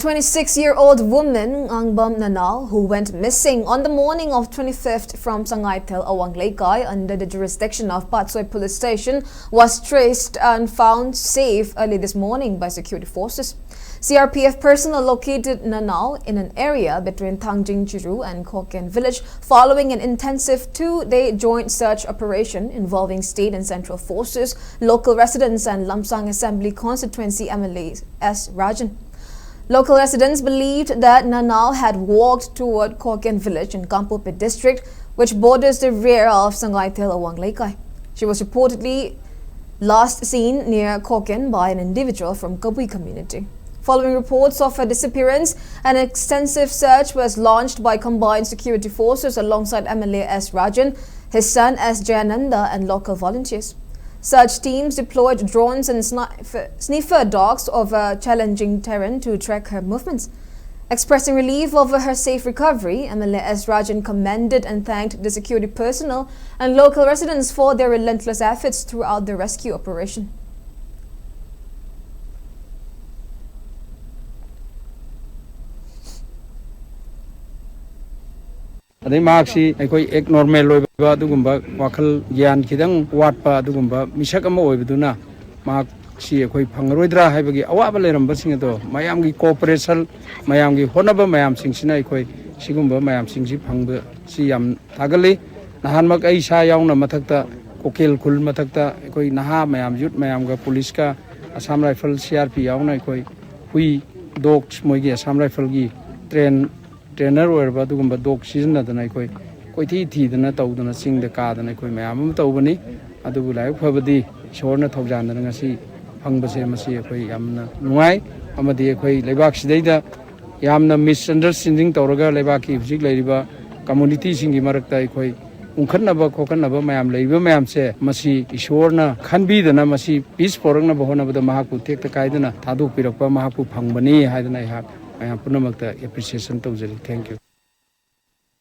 26-year-old woman Angbam Nanal, who went missing on the morning of 25th from Sangaithel, Awang under the jurisdiction of Patsoi Police Station, was traced and found safe early this morning by security forces. CRPF personnel located Nanal in an area between Thangjing Chiru and Khoken village following an intensive two-day joint search operation involving state and central forces, local residents and Lamsang Assembly constituency MLA S. Rajan. Local residents believed that Nanal had walked toward Khoken village in Kampope district, which borders the rear of Sangaithel Awang. She was reportedly last seen near Khoken by an individual from Kabui community. Following reports of her disappearance, an extensive search was launched by combined security forces alongside MLA S. Rajan, his son S. Jayananda and local volunteers. Search teams deployed drones and sniffer dogs over challenging terrain to track her movements. Expressing relief over her safe recovery, MLA S. Rajan commended and thanked the security personnel and local residents for their relentless efforts throughout the rescue operation. Adai marksi aikoi ek normal loiba adugumba wakhal gyan khidang watpa adugumba misak ama oibaduna marksi aikoi phangroidra haibagi awaba leramba singado mayamgi cooperation mayamgi honaba mayam singsina aikoi sigumba mayam singsi phangba si yam thagali nahanmak ai sa yauna mathakta kokel khul mathakta aikoi naha mayam yut mayamga police ka Assam Rifle CRP yauna aikoi hui dogs moigi Assam Rifle gi trainer or dog season at the night, quite tea than a toad and a sing the card and I quit my arm to Obani, I do like Pabadi, Shorna Tobjan and I see Hungbasemasi, Yamna, Nuai, Amadi, Lebaks data, Yamna misunderstanding Toraga, Lebaki, Zigladiba, communities in Gimarakta, Unkanaba, Kokanaba, Mayam, Labor Mayam say, Masi, Ishorna, can be the Namasi, peace for Bahona, the Mahaku, take the Kaidana, Tadu Pirapa, Mahapu, Pangmani, Hadan I have. I am appreciation to Thank you.